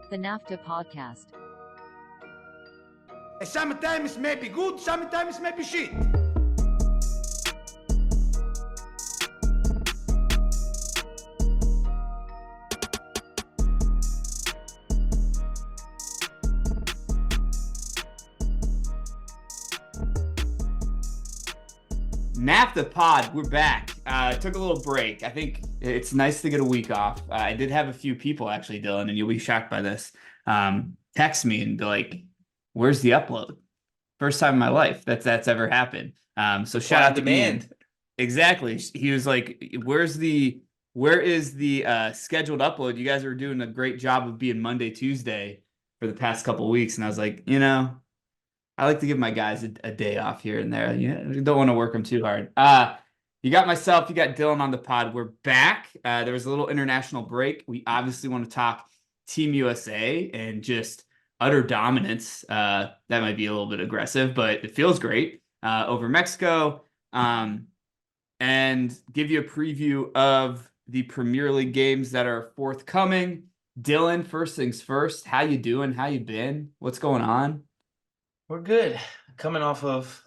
the NAFTAA Podcast. Sometimes it may be good, sometimes it may be shit. NAFTAA Pod, we're back. Took a little break. I think it's nice to get a week off. I did have a few people actually, Dylan, and you'll be shocked by this, text me and be like, where's the upload? First time in my life that's ever happened. So shout out to Ian. Exactly. He was like, where is the scheduled upload? You guys are doing a great job of being Monday, Tuesday for the past couple of weeks. And I was like, I like to give my guys a day off here and there. You don't want to work them too hard. You got myself, you got Dylan on the pod. We're back. There was a little international break. We obviously want to talk Team USA and just utter dominance. That might be a little bit aggressive, but it feels great over Mexico. And give you a preview of the Premier League games that are forthcoming. Dylan, first things first, how you doing? How you been? What's going on? We're good. Coming off of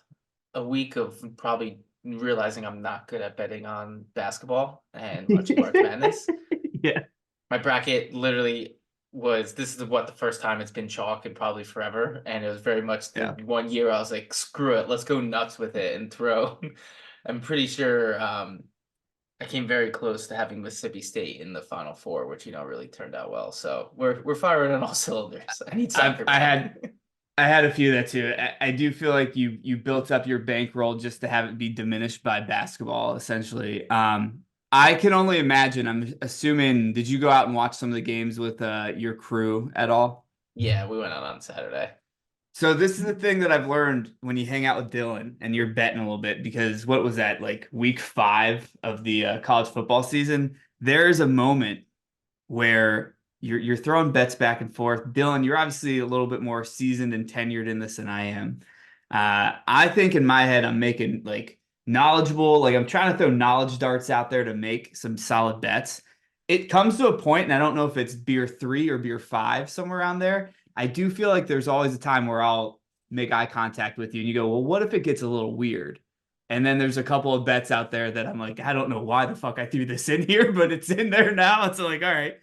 a week of probably realizing I'm not good at betting on basketball and watching March Madness. Yeah. My bracket literally was, this is the first time it's been chalk in probably forever. And it was very much the 1 year I was like, screw it, let's go nuts with it and throw. I'm pretty sure I came very close to having Mississippi State in the Final Four, which, really turned out well. So we're firing on all cylinders. I need soccer. I had a few of that too. I do feel like you built up your bankroll just to have it be diminished by basketball, essentially. I can only imagine. I'm assuming, did you go out and watch some of the games with your crew at all? Yeah, we went out on Saturday. So this is the thing that I've learned when you hang out with Dylan and you're betting a little bit, because what was that, like week 5 of the college football season? There is a moment where you're throwing bets back and forth. Dylan, you're obviously a little bit more seasoned and tenured in this than I am. I think in my head, I'm making like knowledgeable, like I'm trying to throw knowledge darts out there to make some solid bets. It comes to a point, and I don't know if it's beer 3 or beer 5, somewhere around there. I do feel like there's always a time where I'll make eye contact with you and you go, well, what if it gets a little weird? And then there's a couple of bets out there that I'm like, I don't know why the fuck I threw this in here, but it's in there now. It's like, all right.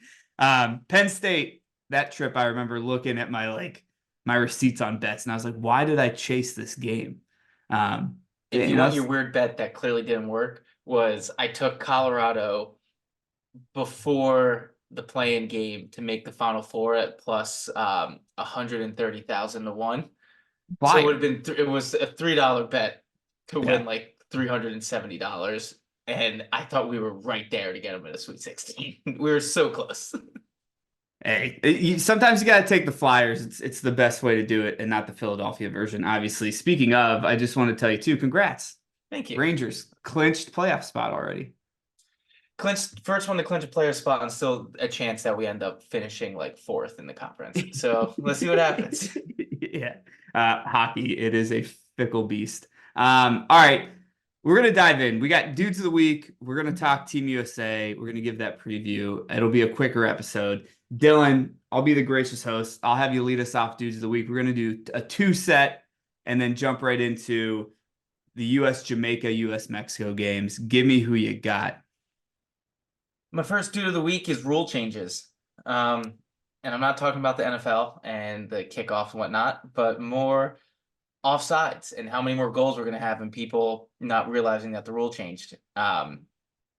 Penn State, that trip, I remember looking at my receipts on bets, and I was like, why did I chase this game? If you want your weird bet that clearly didn't work, was I took Colorado before the play-in game to make the Final Four at plus 130,000 to 1. So it would have been it was a $3 bet to win like $370. And I thought we were right there to get them in a Sweet 16. We were so close. Hey, sometimes you got to take the Flyers. It's the best way to do it, and not the Philadelphia version, obviously. Speaking of, I just want to tell you, too, congrats. Thank you. Rangers clinched playoff spot already. First one to clinch a player spot, and still a chance that we end up finishing like 4th in the conference. So let's see what happens. Yeah. Hockey, it is a fickle beast. All right. We're going to dive in. We got Dudes of the Week. We're going to talk Team USA. We're going to give that preview. It'll be a quicker episode. Dylan, I'll be the gracious host. I'll have you lead us off Dudes of the Week. We're going to do a 2-set and then jump right into the US-Jamaica, US-Mexico games. Give me who you got. My first Dude of the Week is rule changes. And I'm not talking about the NFL and the kickoff and whatnot, but more offsides and how many more goals we're going to have and people not realizing that the rule changed. I'm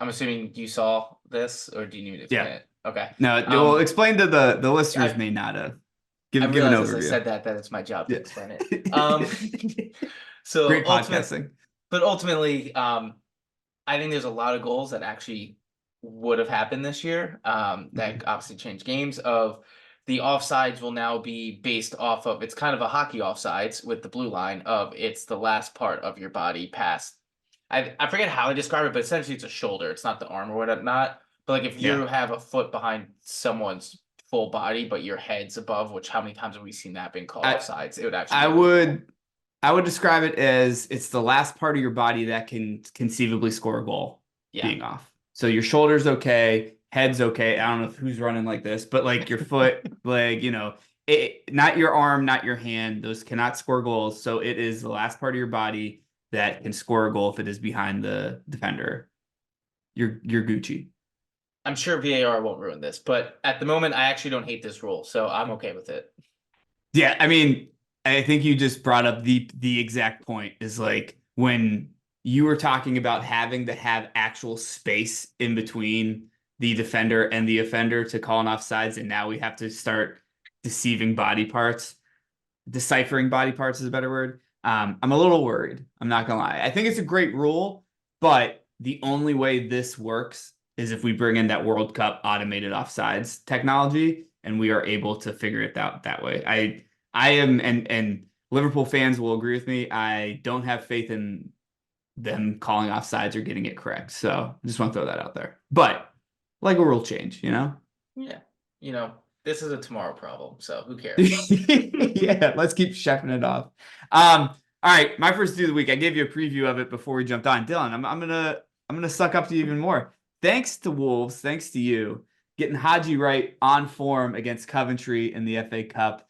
assuming you saw this, or do you need me to explain it? Okay. No, well, explain to the listeners may not have. Give an overview. I said that it's my job to explain it. So great podcasting. But ultimately, I think there's a lot of goals that actually would have happened this year that obviously changed games. Of the offsides will now be based off of, it's kind of a hockey offsides with the blue line of it's the last part of your body past. I forget how I describe it, but essentially it's a shoulder. It's not the arm or whatnot. But like if you have a foot behind someone's full body, but your head's above, which how many times have we seen that being called offsides? It would actually. I would describe it as it's the last part of your body that can conceivably score a goal being off. So your shoulder's okay. head's okay. I don't know who's running like this, but like your foot, leg, not your arm, not your hand. Those cannot score goals. So it is the last part of your body that can score a goal if it is behind the defender. You're Gucci. I'm sure VAR won't ruin this, but at the moment, I actually don't hate this rule, so I'm okay with it. Yeah, I mean, I think you just brought up the exact point is like when you were talking about having to have actual space in between the defender and the offender to call an offsides, and now we have to start deciphering body parts is a better word. I'm a little worried. I'm not gonna lie. I think it's a great rule, but the only way this works is if we bring in that World Cup automated offsides technology and we are able to figure it out that way. I am, and Liverpool fans will agree with me. I don't have faith in them calling offsides or getting it correct. So I just want to throw that out there. But like a rule change, Yeah. This is a tomorrow problem, so who cares? Yeah, let's keep chefing it off. All right, my first do of the week. I gave you a preview of it before we jumped on. Dylan, I'm gonna suck up to you even more. Thanks to Wolves, thanks to you, getting Haji right on form against Coventry in the FA Cup.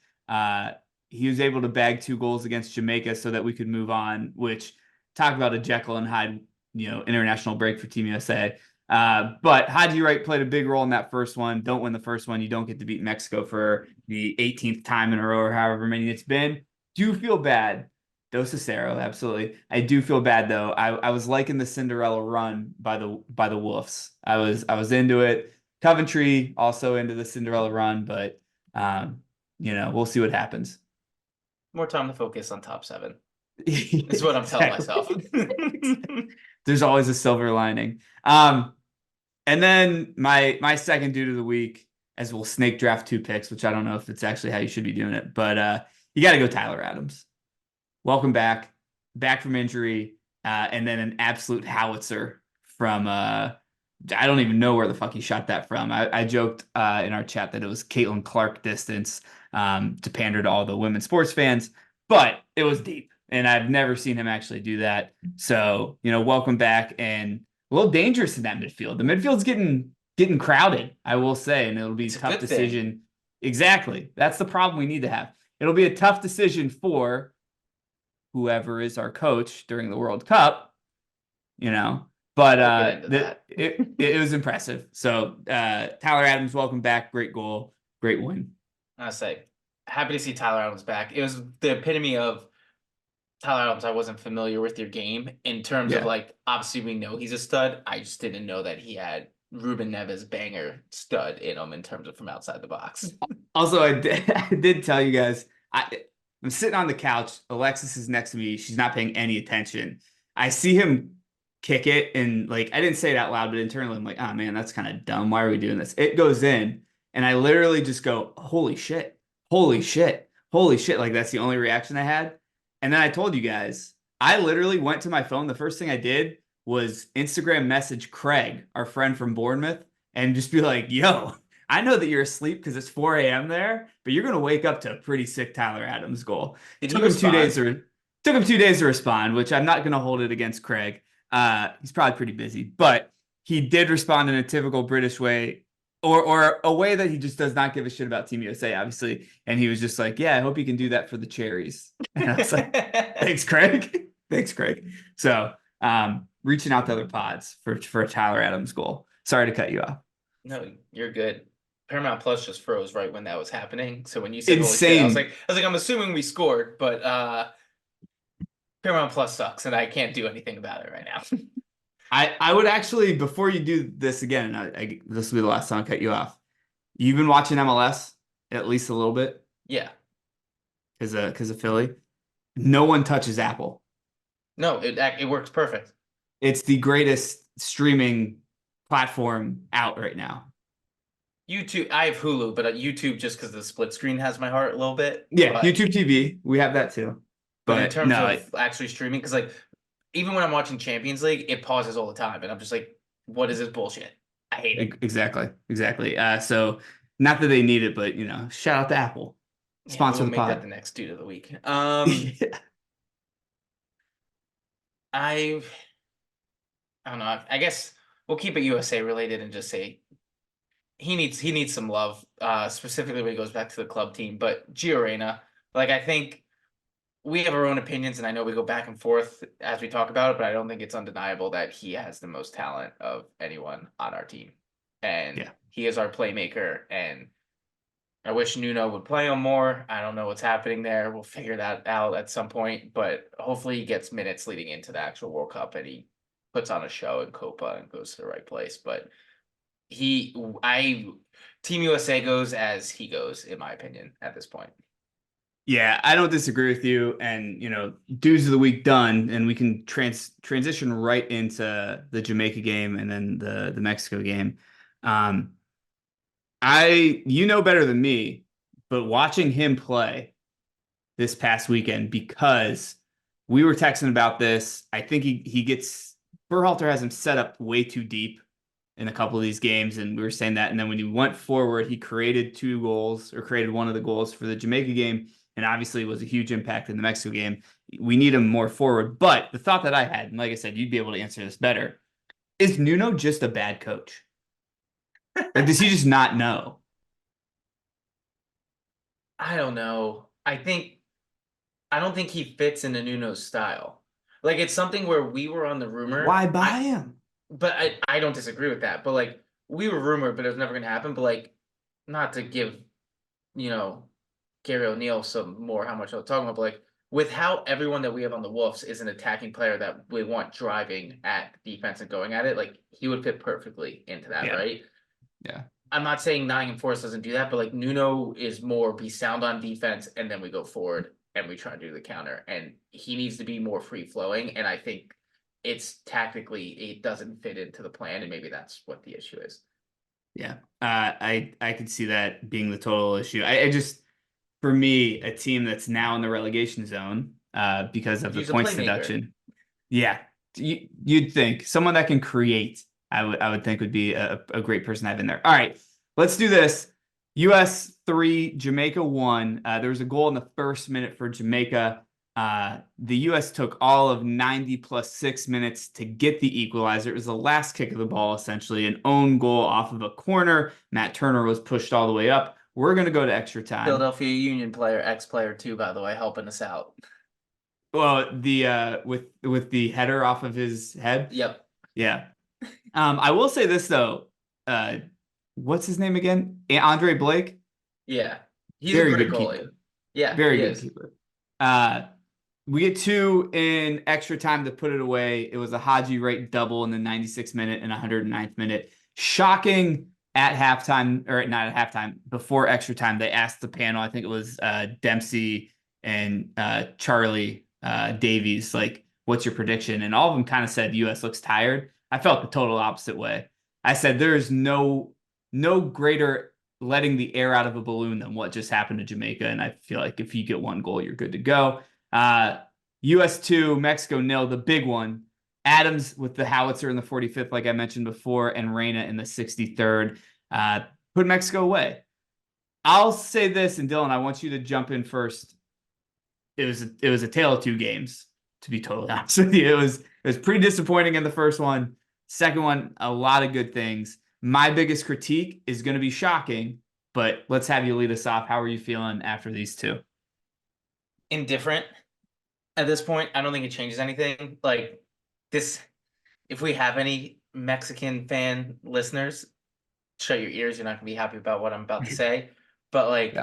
He was able to bag 2 goals against Jamaica so that we could move on, which talk about a Jekyl and Hyde, international break for Team USA. But Haji Wright played a big role in that first one. Don't win the first one. You don't get to beat Mexico for the 18th time in a row or however many it's been. Do feel bad. Dos Cicero, absolutely. I do feel bad though. I was liking the Cinderella run by the Wolves. I was into it. Coventry also into the Cinderella run, but we'll see what happens. More time to focus on top 7. Is what I'm telling myself. There's always a silver lining. And then my second dude of the week, as we'll snake draft 2 picks, which I don't know if it's actually how you should be doing it, but you got to go Tyler Adams. Welcome back from injury, and then an absolute howitzer from I don't even know where the fuck he shot that from. I joked in our chat that it was Caitlin Clark distance to pander to all the women's sports fans, but it was deep, and I've never seen him actually do that. So, welcome back, and a little dangerous in that midfield. The midfield's getting crowded, I will say, and it'll be a tough decision. Exactly. That's the problem we need to have. It'll be a tough decision for whoever is our coach during the World Cup, but it was impressive. So Tyler Adams, welcome back. Great goal. Great win. I say, happy to see Tyler Adams back. It was the epitome of Tyler Adams. I wasn't familiar with your game in terms of obviously we know he's a stud. I just didn't know that he had Ruben Neves banger stud in him in terms of from outside the box. Also, I did tell you guys, I'm sitting on the couch. Alexis is next to me. She's not paying any attention. I see him kick it, and I didn't say it out loud, but internally I'm like, oh man, that's kind of dumb. Why are we doing this? It goes in, and I literally just go, holy shit, holy shit, holy shit. That's the only reaction I had. And then I told you guys, I literally went to my phone. The first thing I did was Instagram message Craig, our friend from Bournemouth, and just be like, yo, I know that you're asleep because it's 4 a.m. there, but you're going to wake up to a pretty sick Tyler Adams goal. It took him 2 days to respond, which I'm not going to hold it against Craig. He's probably pretty busy, but he did respond in a typical British way, or a way that he just does not give a shit about Team USA, obviously. And he was just like, yeah, I hope you can do that for the cherries. And I was like, thanks, Craig. Thanks, Craig. So reaching out to other pods for a Tyler Adams goal. Sorry to cut you off. No, you're good. Paramount Plus just froze right when that was happening. So when you said insane, I was like, I'm assuming we scored, but Paramount Plus sucks, and I can't do anything about it right now. I would actually, before you do this again, this will be the last time I cut you off. You've been watching MLS at least a little bit, yeah, because of Philly. No one touches Apple. No, it works perfect. It's the greatest streaming platform out right now. YouTube, I have Hulu, but YouTube just because the split screen has my heart a little bit. Yeah, but YouTube TV, we have that too. But in terms of actually streaming, because even when I'm watching Champions League, it pauses all the time, and I'm just like, what is this bullshit? I hate it. Exactly. So not that they need it, but shout out to Apple. Sponsor the pod. We'll make that the next dude of the week. Yeah. I don't know. I guess we'll keep it USA related and just say he needs some love, specifically when he goes back to the club team. But Gio Reyna, like, I think we have our own opinions, and I know we go back and forth as we talk about it, but I don't think it's undeniable that he has the most talent of anyone on our team. And he is our playmaker, and I wish Nuno would play him more. I don't know what's happening there. We'll figure that out at some point, but hopefully he gets minutes leading into the actual World Cup and he puts on a show in Copa and goes to the right place. But Team USA goes as he goes, in my opinion, at this point. Yeah, I don't disagree with you. And, dudes of the week done, and we can transition right into the Jamaica game and then the Mexico game. You know better than me, but watching him play this past weekend, because we were texting about this, I think he gets Berhalter has him set up way too deep in a couple of these games, and we were saying that. And then when he went forward, he created 2 goals, or created one of the goals for the Jamaica game, and obviously was a huge impact in the Mexico game. We need him more forward. But the thought that I had, and like I said, you'd be able to answer this better, is Nuno just a bad coach? Or does he just not know? I don't know. I don't think he fits into Nuno's style. Like, it's something where we were on the rumor. Why buy him? But I don't disagree with that. But, like, we were rumored, but it was never going to happen. But, like, not to give, Gary O'Neill some more how much I was talking about, but, like, with how everyone that we have on the Wolves is an attacking player that we want driving at defense and going at it, like, he would fit perfectly into that, right? Yeah. I'm not saying Nottingham Forest doesn't do that, but, like, Nuno is more be sound on defense, and then we go forward and we try to do the counter. And he needs to be more free flowing. And I think it's tactically, it doesn't fit into the plan, and maybe that's what the issue is. Yeah. I could see that being the total issue. I just, for me, a team that's now in the relegation zone because of the points deduction. Yeah. You'd think someone that can create, I would think would be a great person to have in there. All right, let's do this. US 3, Jamaica 1. There was a goal in the first minute for Jamaica. The US took all of 90 plus 6 minutes to get the equalizer. It was the last kick of the ball, essentially, an own goal off of a corner. Matt Turner was pushed all the way up. We're going to go to extra time. Philadelphia Union player, ex-player too, by the way, helping us out. Well, the with the header off of his head. Yep. Yeah. I will say this though. What's his name again? Andre Blake. Yeah, he's very a great goalie. Keeper. Yeah, very good keeper. We get 2 in extra time to put it away. It was a Haji Wright double in the 96th minute and 109th minute. Shocking at halftime, or not at halftime, before extra time. They asked the panel, I think it was Dempsey and Charlie Davies, like, what's your prediction? And all of them kind of said US looks tired. I felt the total opposite way. I said there is no greater letting the air out of a balloon than what just happened to Jamaica. And I feel like if you get 1 goal, you're good to go. US 2, Mexico 0, the big one. Adams with the howitzer in the 45th, like I mentioned before, and Reyna in the 63rd. Put Mexico away. I'll say this, and Dylan, I want you to jump in first. It was a tale of 2 games, to be totally honest with you. It was pretty disappointing in the first one. Second one, a lot of good things. My biggest critique is going to be shocking, but let's have you lead us off. How are you feeling after these 2? Indifferent at this point. I don't think it changes anything. Like, this, if we have any Mexican fan listeners, shut your ears. You're not going to be happy about what I'm about to say. But, like,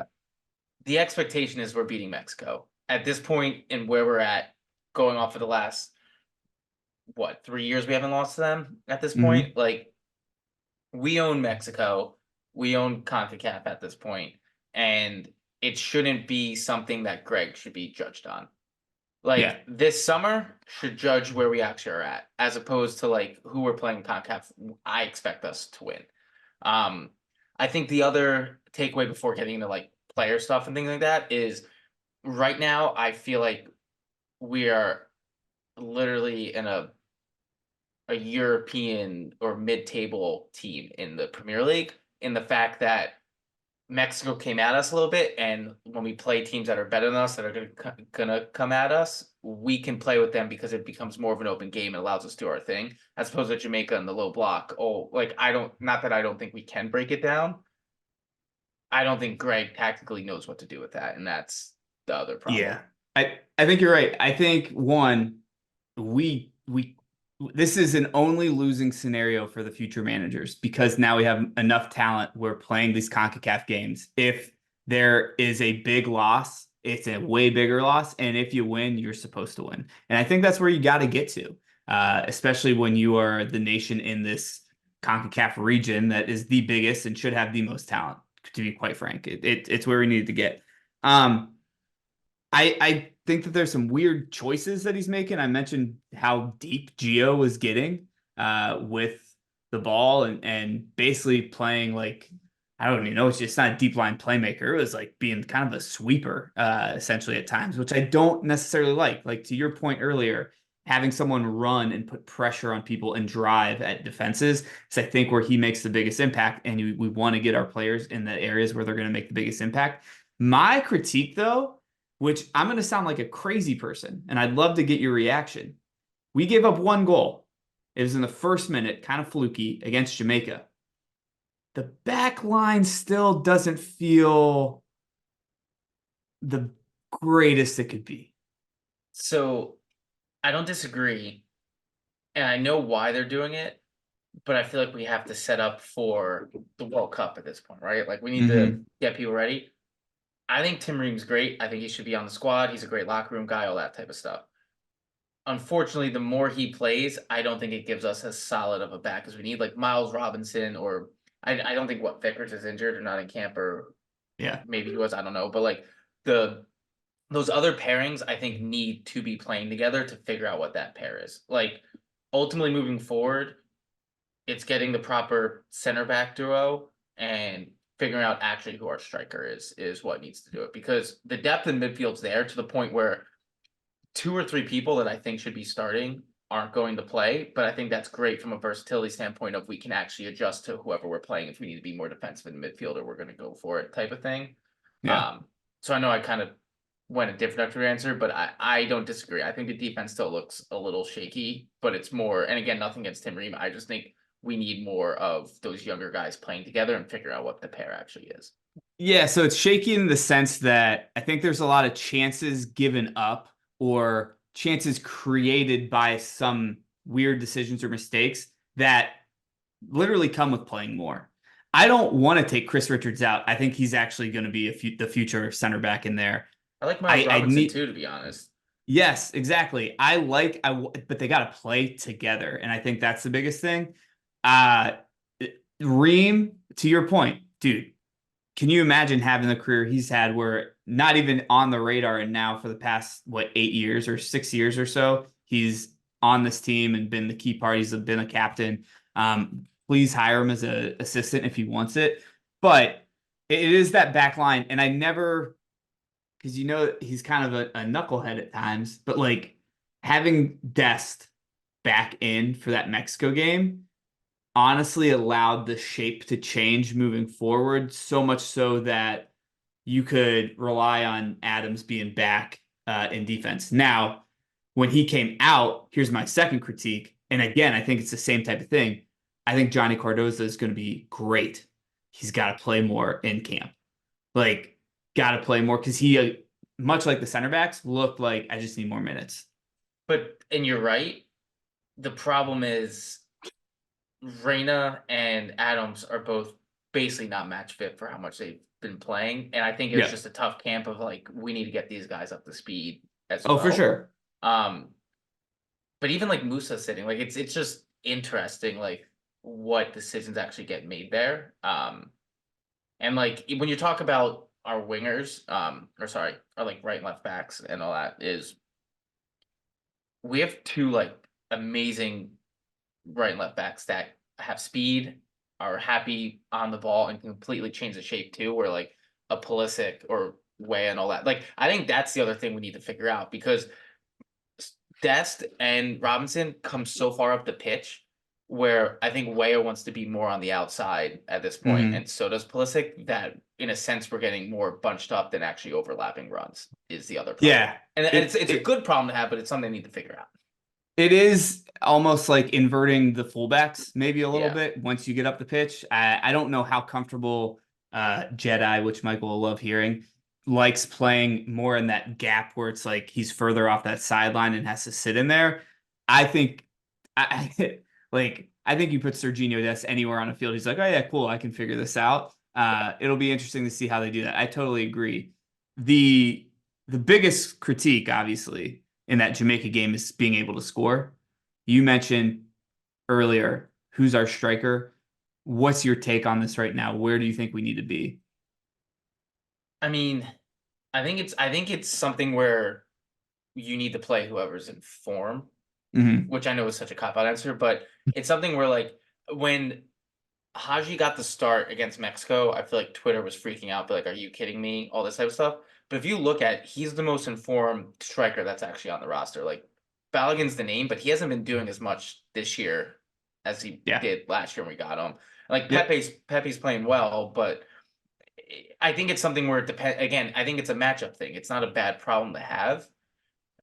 the expectation is we're beating Mexico. At this point, and where we're at, going off of the last, 3 years we haven't lost to them at this point. Like, we own Mexico. We own CONCACAF at this point, and it shouldn't be something that Greg should be judged on. Like, this summer should judge where we actually are at, as opposed to, like, who we're playing CONCACAF. I expect us to win. I think the other takeaway before getting into, like, player stuff and things like that is, right now I feel like we are literally in a European or mid-table team in the Premier League, in the fact that Mexico came at us a little bit, and when we play teams that are better than us, that are gonna come at us, we can play with them because it becomes more of an open game and allows us to do our thing, as opposed to Jamaica and the low block. Oh, like not that I don't think we can break it down. I don't think Greg tactically knows what to do with that, and that's the other problem. Yeah, I think you're right. I think one, we this is an only losing scenario for the future managers because now we have enough talent. We're playing these CONCACAF games. If there is a big loss, it's a way bigger loss. And if you win, you're supposed to win. And I think that's where you got to get to, especially when you are the nation in this CONCACAF region that is the biggest and should have the most talent, to be quite frank. It's where we need to get. I think that there's some weird choices that he's making. I mentioned how deep Gio was getting with the ball and basically playing like, I don't even know, it's just not a deep line playmaker. It was like being kind of a sweeper essentially at times, which I don't necessarily like. Like to your point earlier, having someone run and put pressure on people and drive at defenses is I think where he makes the biggest impact. And we want to get our players in the areas where they're going to make the biggest impact. My critique though, which I'm going to sound like a crazy person, and I'd love to get your reaction. We gave up one goal. It was in the first minute, kind of fluky, against Jamaica. The back line still doesn't feel the greatest it could be. So I don't disagree, and I know why they're doing it, but I feel like we have to set up for the World Cup at this point, right? Like we need to get people ready. I think Tim Ream's great. I think he should be on the squad. He's a great locker room guy, all that type of stuff. Unfortunately, the more he plays, I don't think it gives us as solid of a back as we need. Like Miles Robinson, or I don't think Vickers is injured or not in camp, or maybe he was. I don't know, but like those other pairings, I think need to be playing together to figure out what that pair is. Like ultimately moving forward, it's getting the proper center back duo and figuring out actually who our striker is what needs to do it, because the depth in midfield's there to the point where 2 or 3 people that I think should be starting aren't going to play, but I think that's great from a versatility standpoint of we can actually adjust to whoever we're playing. If we need to be more defensive in midfield, or we're going to go for it type of thing. So I know I kind of went a different answer, but I don't disagree. I think the defense still looks a little shaky, but it's more, and again, nothing against Tim Ream. I just think we need more of those younger guys playing together and figure out what the pair actually is. Yeah, so it's shaky in the sense that I think there's a lot of chances given up or chances created by some weird decisions or mistakes that literally come with playing more. I don't want to take Chris Richards out. I think he's actually going to be the future center back in there. I like Miles Robinson too, to be honest. Yes, exactly. But they got to play together, and I think that's the biggest thing. Ream, to your point, dude, can you imagine having the career he's had where not even on the radar, and now for the past 8 years or 6 years or so, he's on this team and been the key part. He's been a captain. Please hire him as an assistant if he wants it. But it is that back line, and I never, because he's kind of a knucklehead at times, but like having Dest back in for that Mexico game honestly allowed the shape to change moving forward, so much so that you could rely on Adams being back in defense. Now, when he came out, here's my second critique. And again, I think it's the same type of thing. I think Johnny Cardoza is going to be great. He's got to play more in camp. Like, got to play more because he, much like the center backs, looked like I just need more minutes. And you're right. The problem is Reyna and Adams are both basically not match fit for how much they've been playing. And I think it's just a tough camp of like, we need to get these guys up to speed as well. Oh, for sure. But even like Musa sitting, like it's just interesting, like what decisions actually get made there. And like when you talk about our wingers, our like right and left backs and all that, is we have 2 like amazing right and left backs that have speed, are happy on the ball, and completely change the shape too, where like a Pulisic or Way and all that. Like I think that's the other thing we need to figure out, because Dest and Robinson come so far up the pitch where I think Weah wants to be more on the outside at this point, and so does Pulisic. That, in a sense, we're getting more bunched up than actually overlapping runs is the other problem. Yeah. And it's a good problem to have, but it's something they need to figure out. It is almost like inverting the fullbacks maybe a little Yeah. bit once you get up the pitch. I don't know how comfortable Jedi, which Michael will love hearing, likes playing more in that gap where it's like he's further off that sideline and has to sit in there. I think I think you put Serginho Dest anywhere on the field. He's like, oh yeah, cool, I can figure this out. It'll be interesting to see how they do that. I totally agree. The biggest critique, obviously, in that Jamaica game is being able to score. You mentioned earlier, who's our striker? What's your take on this right now? Where do you think we need to be? I mean, I think it's something where you need to play whoever's in form, which I know is such a cop-out answer, but it's something where, like, when Haji got the start against Mexico, I feel like Twitter was freaking out, but like, are you kidding me? All this type of stuff. But if you look at, he's the most informed striker that's actually on the roster. Like, Balogun's the name, but he hasn't been doing as much this year as he did last year when we got him. Like, Pepe's playing well, but I think it's something where it depends. Again, I think it's a matchup thing. It's not a bad problem to have.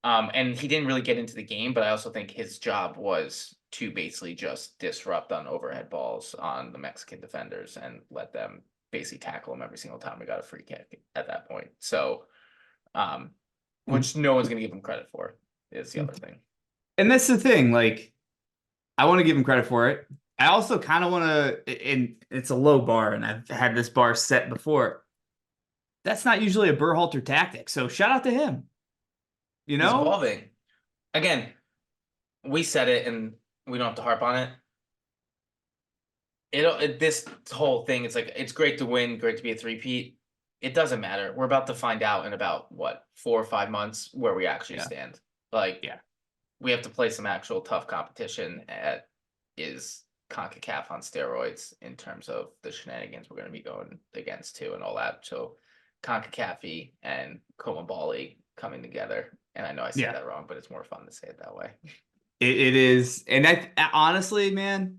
And he didn't really get into the game, but I also think his job was to basically just disrupt on overhead balls on the Mexican defenders and let them basically tackle him every single time we got a free kick at that point. So, which no one's going to give him credit for is the other thing. And that's the thing. Like, I want to give him credit for it. I also kind of want to, and it's a low bar, and I've had this bar set before. That's not usually a Berhalter tactic. So shout out to him. You know? He's evolving. Again, we said it, and we don't have to harp on it. This whole thing, it's like, it's great to win, great to be a three-peat. It doesn't matter. We're about to find out in about, 4 or 5 months where we actually stand. Like, we have to play some actual tough competition at is CONCACAF on steroids in terms of the shenanigans we're going to be going against too and all that. So CONCACAF and CONMEBOL coming together. And I know I said that wrong, but it's more fun to say it that way. It is. And I honestly, man,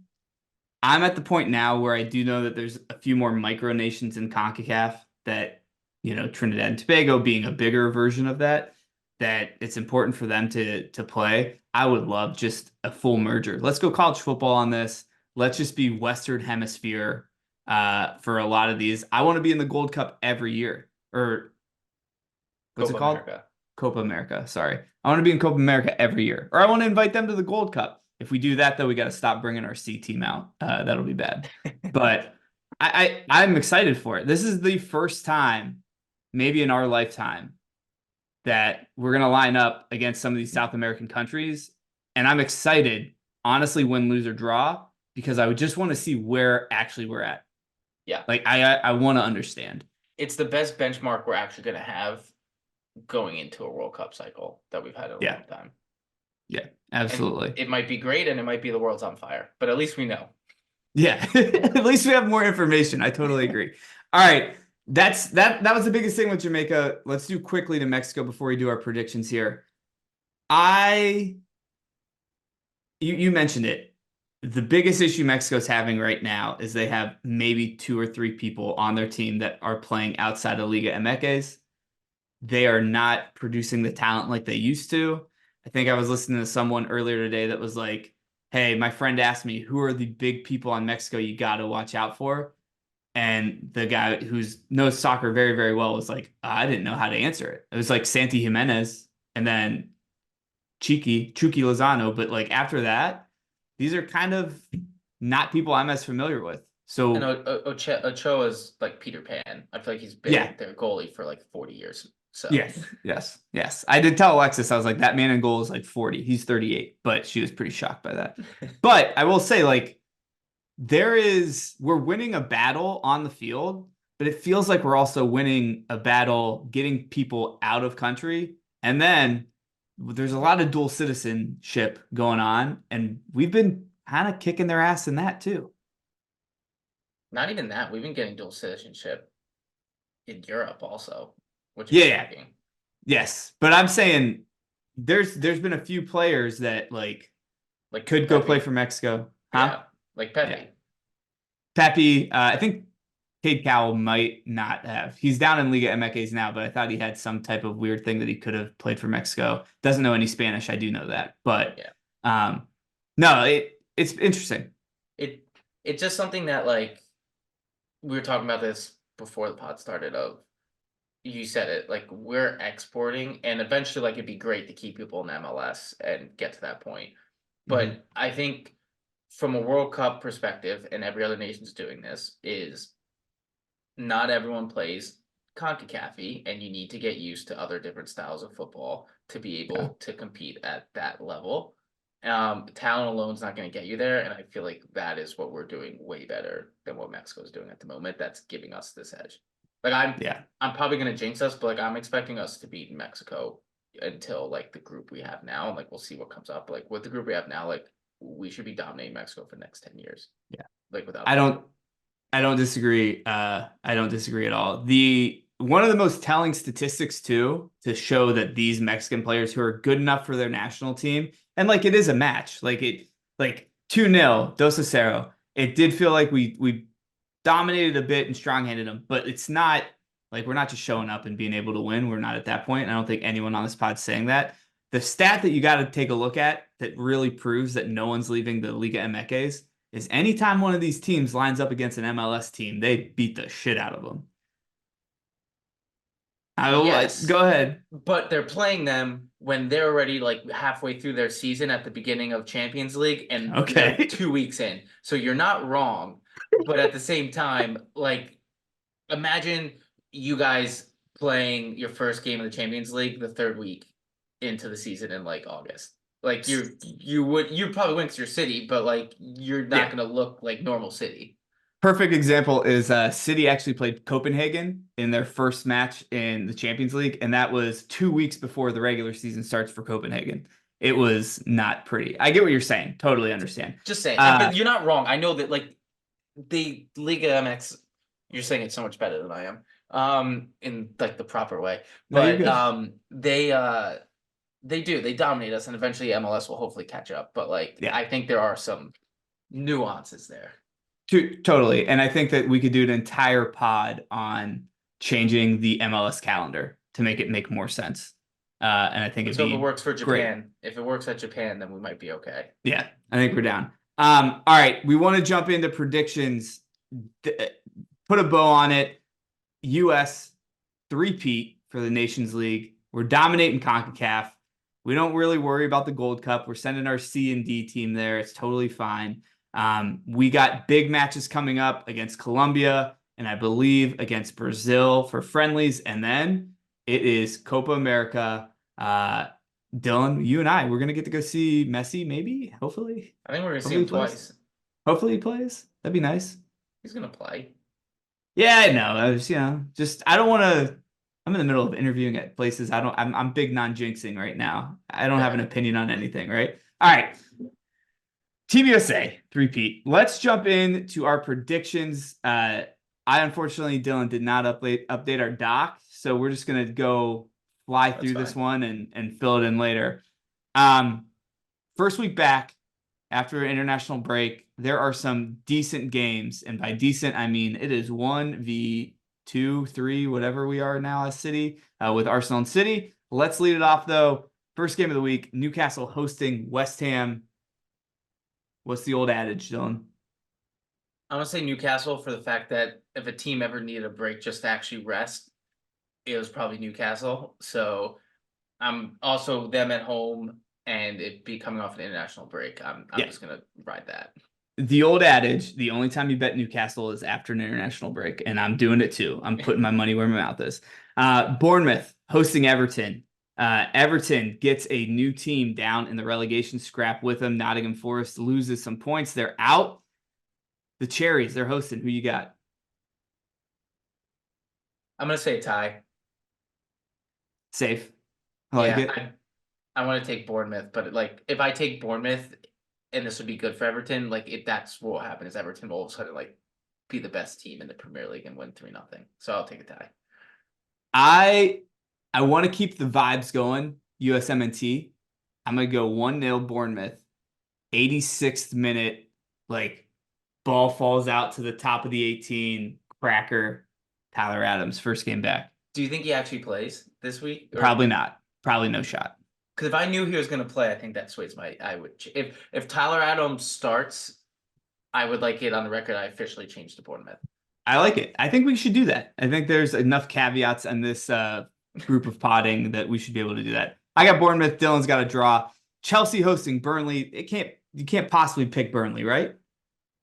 I'm at the point now where I do know that there's a few more micronations in CONCACAF that, Trinidad and Tobago being a bigger version of that it's important for them to play. I would love just a full merger. Let's go college football on this. Let's just be Western Hemisphere for a lot of these. I want to be in the Gold Cup every year. Or what's it called? America. Copa America. Sorry. I want to be in Copa America every year. Or I want to invite them to the Gold Cup. If we do that, though, we got to stop bringing our C team out. That'll be bad. But I'm excited for it. This is the first time, maybe in our lifetime, that we're going to line up against some of these South American countries. And I'm excited, honestly, win, lose, or draw, because I would just want to see where actually we're at. Yeah. Like, I want to understand. It's the best benchmark we're actually going to have going into a World Cup cycle that we've had in a long time. Yeah, absolutely. And it might be great, and it might be the world's on fire, but at least we know. Yeah, at least we have more information. I totally agree. All right. That was the biggest thing with Jamaica. Let's do quickly to Mexico before we do our predictions here. You mentioned it. The biggest issue Mexico's having right now is they have maybe 2 or 3 people on their team that are playing outside of Liga MX. They are not producing the talent like they used to. I think I was listening to someone earlier today that was like, hey, my friend asked me, who are the big people on Mexico you got to watch out for? And the guy who knows soccer very, very well was like, I didn't know how to answer it. It was like Santi Jimenez and then Chucky Lozano. But like after that, these are kind of not people I'm as familiar with. So and Ochoa's like Peter Pan. I feel like he's been their goalie for like 40 years. So yes. I did tell Alexis, I was like, that man in goal is like 40. He's 38, but she was pretty shocked by that. But I will say, like, we're winning a battle on the field, but it feels like we're also winning a battle getting people out of country. And then there's a lot of dual citizenship going on, and we've been kind of kicking their ass in that too. Not even that. We've been getting dual citizenship in Europe also, which is shocking. Yes, but I'm saying there's been a few players that like could go play for Mexico. Huh? like Pepe. Yeah. Pepe, I think Cade Cowell might not have. He's down in Liga MX now, but I thought he had some type of weird thing that he could have played for Mexico. Doesn't know any Spanish. I do know that. But no, it's interesting. It's just something that, like, we were talking about this before the pod started of, you said it, like, we're exporting, and eventually, like, it'd be great to keep people in MLS and get to that point. But I think from a World Cup perspective, and every other nation's doing this, is not everyone plays CONCACAF, and you need to get used to other different styles of football to be able to compete at that level. Talent alone is not going to get you there, and I feel like that is what we're doing way better than what Mexico is doing at the moment. That's giving us this edge. Like, I'm probably going to jinx us, but like, I'm expecting us to beat Mexico until like the group we have now, and like, we'll see what comes up. Like, with the group we have now, like, we should be dominating Mexico for the next 10 years. Yeah, like, without I don't disagree. I don't disagree at all. One of the most telling statistics too, to show that these Mexican players who are good enough for their national team, and like, it is a match, like 2-0 2-0. It did feel like we dominated a bit and strong-handed them, but it's not like we're not just showing up and being able to win. We're not at that point. I don't think anyone on this pod's saying that. The stat that you got to take a look at that really proves that no one's leaving the Liga MX is anytime one of these teams lines up against an MLS team, they beat the shit out of them. Yes, go ahead. But they're playing them when they're already like halfway through their season at the beginning of Champions League, and they're 2 weeks in. So you're not wrong, but at the same time, like, imagine you guys playing your first game of the Champions League the third week into the season in like August. Like, you'd probably win because you're City, but like, you're not going to look like normal City. Perfect example is City actually played Copenhagen in their first match in the Champions League, and that was 2 weeks before the regular season starts for Copenhagen. It was not pretty. I get what you're saying. Totally understand. Just saying. But you're not wrong. I know that, like, the Liga MX, you're saying it so much better than I am, in like the proper way. But they dominate us, and eventually MLS will hopefully catch up. But like, I think there are some nuances there. Totally. And I think that we could do an entire pod on changing the MLS calendar to make it make more sense. And I think if it works for Japan, if it works at Japan, then we might be okay. Yeah, I think we're down. All right, we want to jump into predictions. Put a bow on it. US three-peat for the Nations League. We're dominating CONCACAF. We don't really worry about the Gold Cup. We're sending our C and D team there. It's totally fine. We got big matches coming up against Colombia and I believe against Brazil for friendlies. And then it is Copa America. Dylan, you and we're going to get to go see Messi, maybe, hopefully. I think we're going to see him twice. Hopefully he plays. That'd be nice. He's going to play. Yeah, I know. I was, I don't want to. I'm in the middle of interviewing at places. I'm big non-jinxing right now. I don't have an opinion on anything, right? All right. Team USA, three-peat. Let's jump into our predictions. I unfortunately, Dylan, did not update our doc, so we're just gonna go fly through this one and fill it in later. First week back after an international break, there are some decent games, and by decent I mean it is 1v2, 3, whatever we are now as City with Arsenal and City. Let's lead it off though. First game of the week: Newcastle hosting West Ham. What's the old adage, Dylan? I'm going to say Newcastle for the fact that if a team ever needed a break just to actually rest, it was probably Newcastle. So I'm also them at home and it be coming off an international break. I'm just going to ride that. The old adage, the only time you bet Newcastle is after an international break, and I'm doing it too. I'm putting my money where my mouth is. Bournemouth hosting Everton. Everton gets a new team down in the relegation scrap with them. Nottingham Forest loses some points. They're out. The Cherries, they're hosting. Who you got? I'm going to say a tie. Safe. I like it. I want to take Bournemouth, but like if I take Bournemouth and this would be good for Everton, like that's what will happen is Everton will all of a sudden like be the best team in the Premier League and win 3-0. So I'll take a tie. I want to keep the vibes going. USMNT. I'm going to go 1-0 Bournemouth. 86th minute. Like, ball falls out to the top of the 18, cracker, Tyler Adams, first game back. Do you think he actually plays this week? Probably not. Probably no shot. Because if I knew he was going to play, I think that sways I would. If Tyler Adams starts, I would like it on the record. I officially changed to Bournemouth. I like it. I think we should do that. I think there's enough caveats on this group of potting that we should be able to do that. I got Bournemouth. Dylan's got a draw. Chelsea hosting Burnley. You can't possibly pick Burnley, right?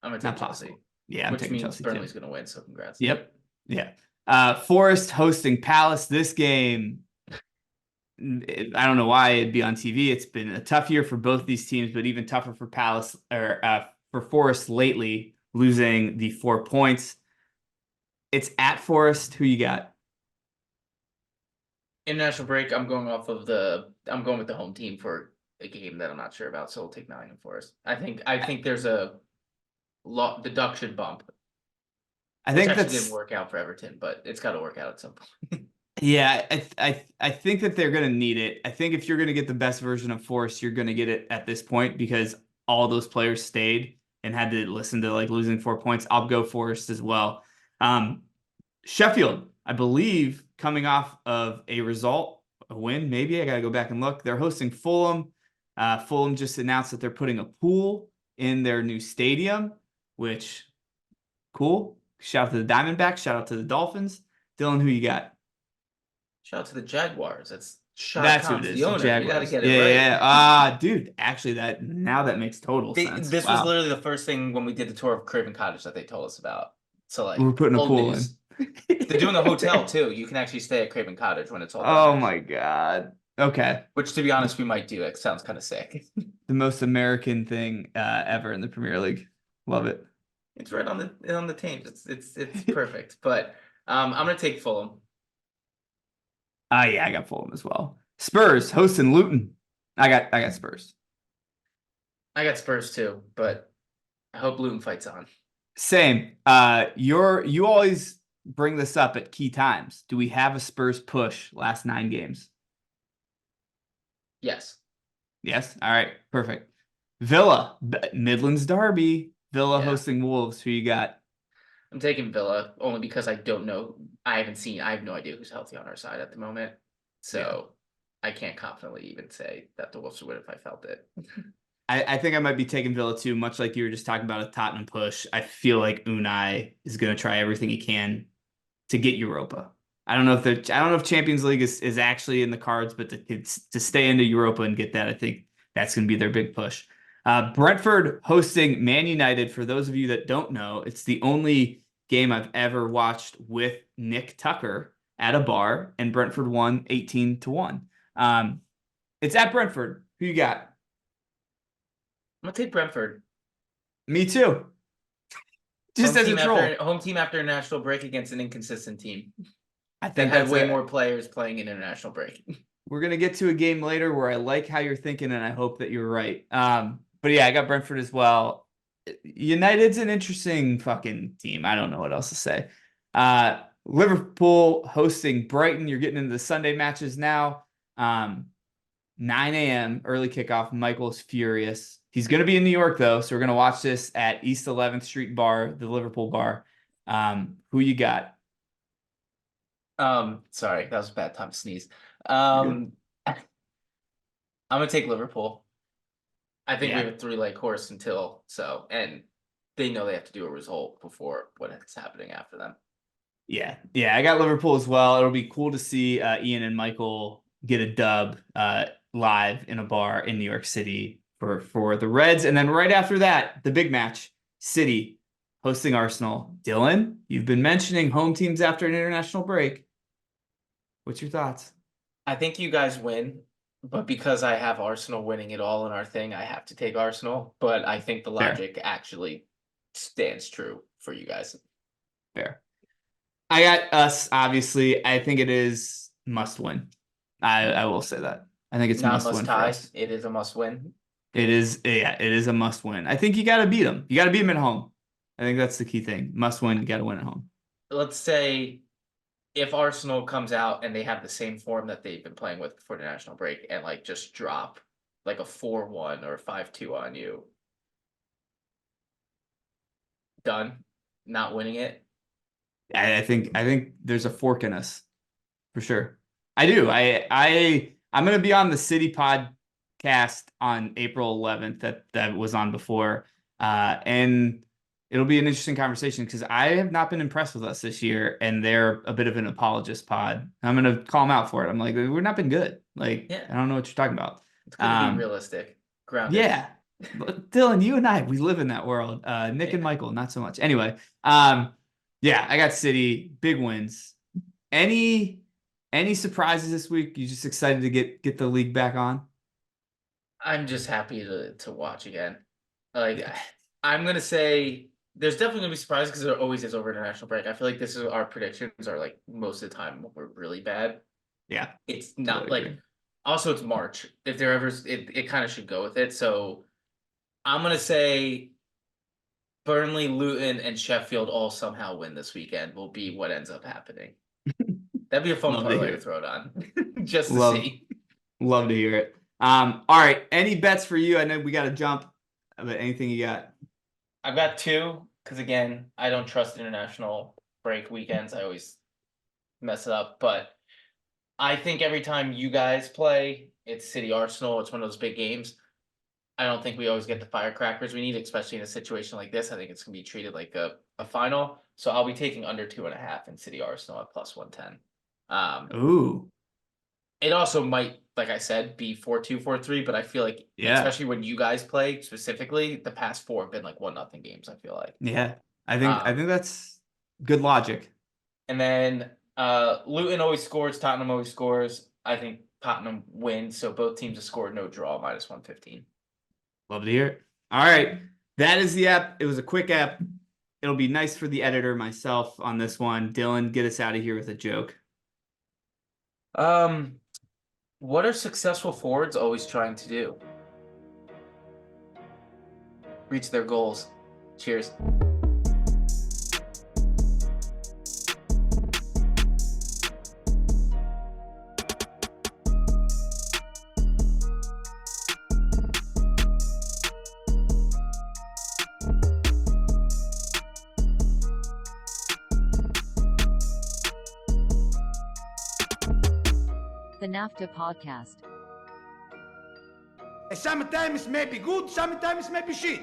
I'm gonna take Chelsea. Yeah, I'm taking Chelsea. Burnley's gonna win. So congrats. Yep. Yeah. Forest hosting Palace. This game, I don't know why it'd be on TV. It's been a tough year for both these teams, but even tougher for Palace or for Forest lately, losing the 4 points. It's at Forest. Who you got? International break. I'm going with the home team for a game that I'm not sure about, so we'll take Nottingham Forest. I think there's a deduction bump. I think that didn't work out for Everton, but it's got to work out at some point. Yeah, I think that they're going to need it. I think if you're going to get the best version of Forest, you're going to get it at this point because all those players stayed and had to listen to like losing 4 points. I'll go Forest as well. Sheffield, I believe, coming off of a win, maybe. I got to go back and look. They're hosting Fulham. Fulham just announced that they're putting a pool in their new stadium, which, cool. Shout out to the Diamondbacks. Shout out to the Dolphins. Dylan, who you got? Shout out to the Jaguars. That's who it is. The owner. Jaguars. You got to get it right. Yeah. Dude, actually, that makes total sense. This was literally the first thing when we did the tour of Craven Cottage that they told us about. So like, we're putting a pool news. in. They're doing a hotel too. You can actually stay at Craven Cottage when it's all done. Oh my god. Okay. Which, to be honest, we might do. It sounds kind of sick. The most American thing ever in the Premier League. Love it. It's right on the Thames. It's perfect. But I'm gonna take Fulham. Yeah, I got Fulham as well. Spurs hosting Luton. I got Spurs. I got Spurs too, but I hope Luton fights on. Same. You always bring this up at key times. Do we have a Spurs push last 9 games? Yes. Yes. All right. Perfect. Villa, Midlands Derby. Villa hosting Wolves. Who you got? I'm taking Villa only because I don't know. I have no idea who's healthy on our side at the moment. So I can't confidently even say that the Wolves would win if I felt it. I think I might be taking Villa too, much like you were just talking about a Tottenham push. I feel like Unai is going to try everything he can to get Europa. I don't know if Champions League is actually in the cards, but to stay into Europa and get that, I think that's going to be their big push. Brentford hosting Man United. For those of you that don't know, it's the only game I've ever watched with Nick Tucker at a bar, and Brentford won 18-1. It's at Brentford. Who you got? I'm gonna take Brentford. Me too. Just as a troll. Home team after a national break against an inconsistent team. I think had way more players playing in international break. We're gonna get to a game later where I like how you're thinking, and I hope that you're right. But yeah, I got Brentford as well. United's an interesting fucking team. I don't know what else to say. Liverpool hosting Brighton. You're getting into the Sunday matches now. 9 a.m. early kickoff. Michael's furious. He's going to be in New York, though, so we're going to watch this at East 11th Street Bar, the Liverpool bar. Who you got? Sorry, that was a bad time to sneeze. I'm going to take Liverpool. I think we have a 3-leg horse and they know they have to do a result before what is happening after them. Yeah, I got Liverpool as well. It'll be cool to see Ian and Michael get a dub live in a bar in New York City for the Reds. And then right after that, the big match, City hosting Arsenal. Dylan, you've been mentioning home teams after an international break. What's your thoughts? I think you guys win, but because I have Arsenal winning it all in our thing, I have to take Arsenal. But I think the logic actually stands true for you guys. Fair. I got us, obviously. I think it is must win. I will say that. I think it's not must win tie. for us. It is a must win. It is a must win. I think you got to beat them. You got to beat them at home. I think that's the key thing. Must win. You got to win at home. Let's say if Arsenal comes out and they have the same form that they've been playing with before the national break and like just drop like a 4-1 or 5-2 on you. done not winning it. I think there's a fork in us for sure. I do. I'm gonna be on the City podcast on April 11th that was on before, and it'll be an interesting conversation because I have not been impressed with us this year, and they're a bit of an apologist pod. I'm gonna call them out for it. I'm like, we've not been good. Like, Yeah. I don't know what you're talking about. It's good to be realistic, grounded. Yeah. Dylan, you and I, we live in that world. Nick and Michael, not so much. Anyway, yeah, I got City, big wins. Any surprises this week? You just excited to get the league back on? I'm just happy to watch again. Like, I'm gonna say there's definitely gonna be surprises because there always is over international break. I feel like this is our predictions are like most of the time we're really bad. Yeah, it's not totally like agree. Also it's March. If there ever it kind of should go with it. So I'm gonna say Burnley, Luton, and Sheffield all somehow win this weekend will be what ends up happening. That'd be a fun parlay to throw it on. Just to see. Love to hear it. All right. Any bets for you? I know we got to jump, but anything you got? I've got two, because again, I don't trust international break weekends. I always mess it up. But I think every time you guys play, it's City Arsenal. It's one of those big games. I don't think we always get the firecrackers we need, especially in a situation like this. I think it's going to be treated like a final. So I'll be taking under 2.5 in City Arsenal at plus 110. Ooh. It also might, like I said, be 4-2, 4-3, but I feel like, especially when you guys play specifically, the past 4 have been like 1-0 games, I feel like. Yeah. I think that's good logic. And then Luton always scores, Tottenham always scores. I think Tottenham wins, so both teams have scored, no draw, minus 115. Love to hear it. All right. That is the app. It was a quick app. It'll be nice for the editor, myself, on this one. Dylan, get us out of here with a joke. What are successful forwards always trying to do? Reach their goals. Cheers. The NAFTAA Podcast. Sometimes maybe good, sometimes maybe shit.